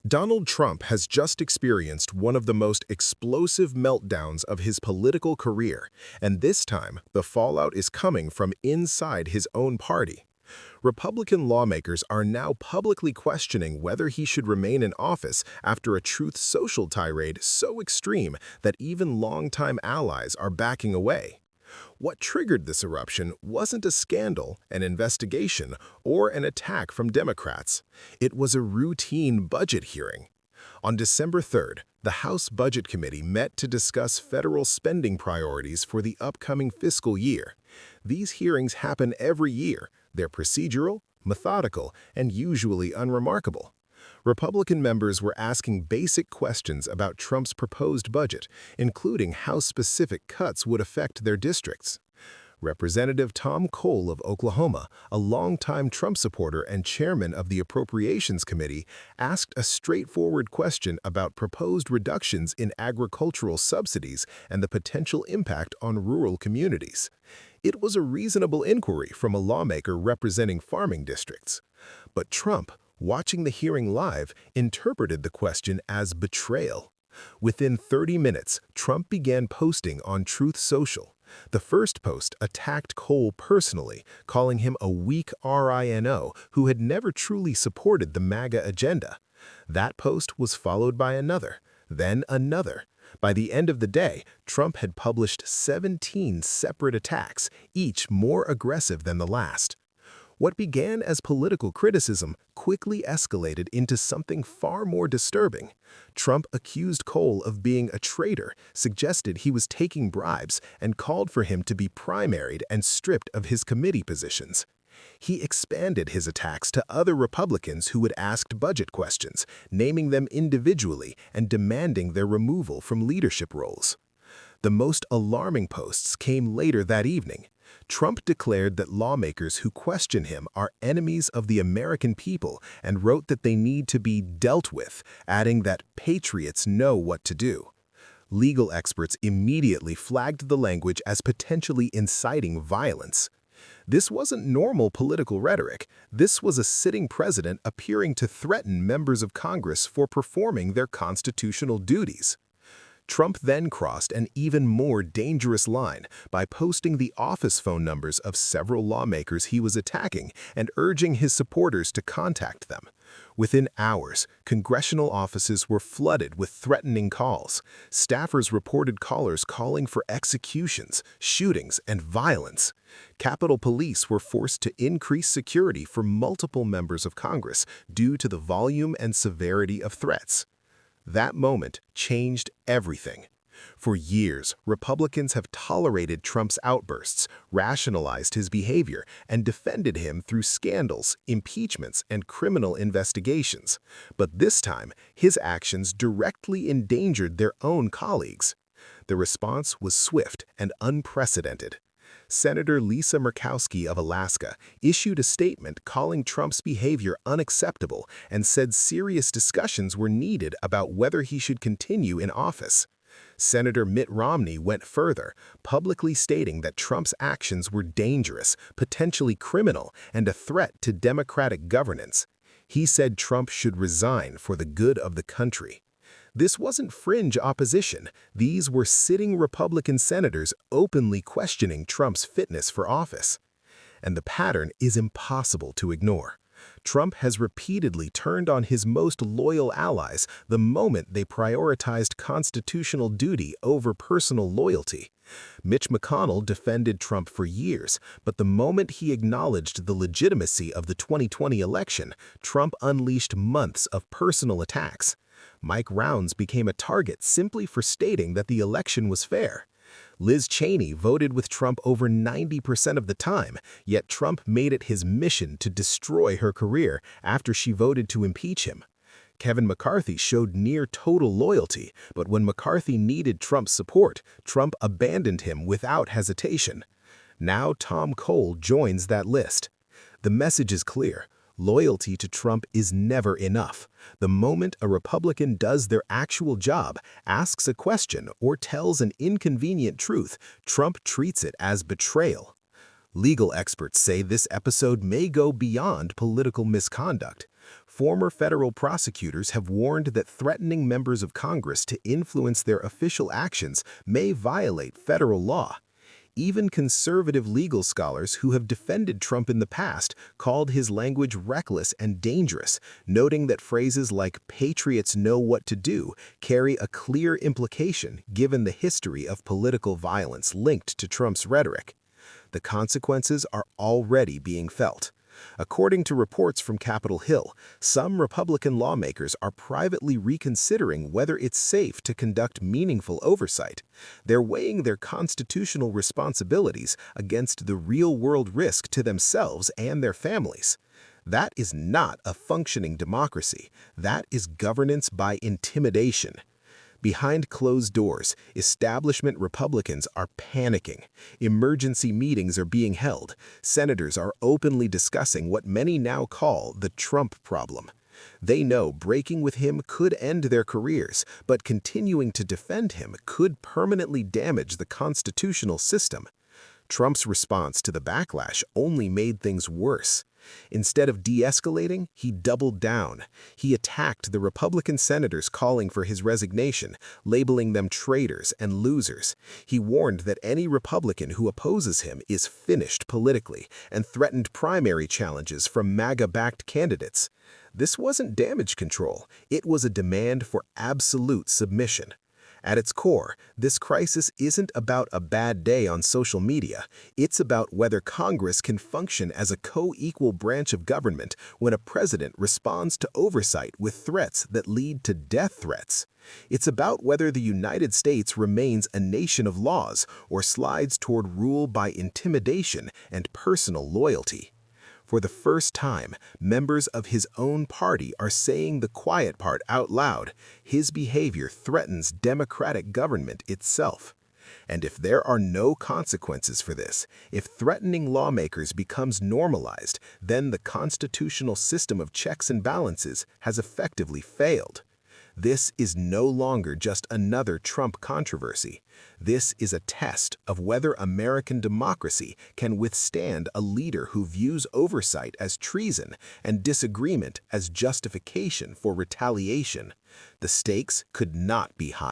Donald Trump has just experienced one of the most explosive meltdowns of his political career, and this time the fallout is coming from inside his own party. Republican lawmakers are now publicly questioning whether he should remain in office after a Truth Social tirade so extreme that even longtime allies are backing away. What triggered this eruption wasn't a scandal, an investigation, or an attack from Democrats. It was a routine budget hearing. On December 3rd, the House Budget Committee met to discuss federal spending priorities for the upcoming fiscal year. These hearings happen every year. They're procedural, methodical, and usually unremarkable. Republican members were asking basic questions about Trump's proposed budget, including how specific cuts would affect their districts. Representative Tom Cole of Oklahoma, a longtime Trump supporter and chairman of the Appropriations Committee, asked a straightforward question about proposed reductions in agricultural subsidies and the potential impact on rural communities. It was a reasonable inquiry from a lawmaker representing farming districts. But Trump, watching the hearing live, interpreted the question as betrayal. Within 30 minutes, Trump began posting on Truth Social. The first post attacked Cole personally, calling him a weak RINO who had never truly supported the MAGA agenda. That post was followed by another, then another. By the end of the day, Trump had published 17 separate attacks, each more aggressive than the last. What began as political criticism quickly escalated into something far more disturbing. Trump accused Cole of being a traitor, suggested he was taking bribes, and called for him to be primaried and stripped of his committee positions. He expanded his attacks to other Republicans who had asked budget questions, naming them individually and demanding their removal from leadership roles. The most alarming posts came later that evening. Trump declared that lawmakers who question him are enemies of the American people and wrote that they need to be dealt with, adding that patriots know what to do. Legal experts immediately flagged the language as potentially inciting violence. This wasn't normal political rhetoric. This was a sitting president appearing to threaten members of Congress for performing their constitutional duties. Trump then crossed an even more dangerous line by posting the office phone numbers of several lawmakers he was attacking and urging his supporters to contact them. Within hours, congressional offices were flooded with threatening calls. Staffers reported callers calling for executions, shootings, and violence. Capitol Police were forced to increase security for multiple members of Congress due to the volume and severity of threats. That moment changed everything. For years, Republicans have tolerated Trump's outbursts, rationalized his behavior, and defended him through scandals, impeachments, and criminal investigations. But this time, his actions directly endangered their own colleagues. The response was swift and unprecedented. Senator Lisa Murkowski of Alaska issued a statement calling Trump's behavior unacceptable and said serious discussions were needed about whether he should continue in office. Senator Mitt Romney went further, publicly stating that Trump's actions were dangerous, potentially criminal, and a threat to democratic governance. He said Trump should resign for the good of the country. This wasn't fringe opposition. These were sitting Republican senators openly questioning Trump's fitness for office. And the pattern is impossible to ignore. Trump has repeatedly turned on his most loyal allies the moment they prioritized constitutional duty over personal loyalty. Mitch McConnell defended Trump for years, but the moment he acknowledged the legitimacy of the 2020 election, Trump unleashed months of personal attacks. Mike Rounds became a target simply for stating that the election was fair. Liz Cheney voted with Trump over 90% of the time, yet Trump made it his mission to destroy her career after she voted to impeach him. Kevin McCarthy showed near total loyalty, but when McCarthy needed Trump's support, Trump abandoned him without hesitation. Now Tom Cole joins that list. The message is clear. Loyalty to Trump is never enough. The moment a Republican does their actual job, asks a question, or tells an inconvenient truth, Trump treats it as betrayal. Legal experts say this episode may go beyond political misconduct. Former federal prosecutors have warned that threatening members of Congress to influence their official actions may violate federal law. Even conservative legal scholars who have defended Trump in the past called his language reckless and dangerous, noting that phrases like "patriots know what to do" carry a clear implication given the history of political violence linked to Trump's rhetoric. The consequences are already being felt. According to reports from Capitol Hill, some Republican lawmakers are privately reconsidering whether it's safe to conduct meaningful oversight. They're weighing their constitutional responsibilities against the real-world risk to themselves and their families. That is not a functioning democracy. That is governance by intimidation. Behind closed doors, establishment Republicans are panicking. Emergency meetings are being held. Senators are openly discussing what many now call the Trump problem. They know breaking with him could end their careers, but continuing to defend him could permanently damage the constitutional system. Trump's response to the backlash only made things worse. Instead of de-escalating, he doubled down. He attacked the Republican senators calling for his resignation, labeling them traitors and losers. He warned that any Republican who opposes him is finished politically and threatened primary challenges from MAGA-backed candidates. This wasn't damage control. It was a demand for absolute submission. At its core, this crisis isn't about a bad day on social media. It's about whether Congress can function as a co-equal branch of government when a president responds to oversight with threats that lead to death threats. It's about whether the United States remains a nation of laws or slides toward rule by intimidation and personal loyalty. For the first time, members of his own party are saying the quiet part out loud. His behavior threatens democratic government itself. And if there are no consequences for this, if threatening lawmakers becomes normalized, then the constitutional system of checks and balances has effectively failed. This is no longer just another Trump controversy. This is a test of whether American democracy can withstand a leader who views oversight as treason and disagreement as justification for retaliation. The stakes could not be higher.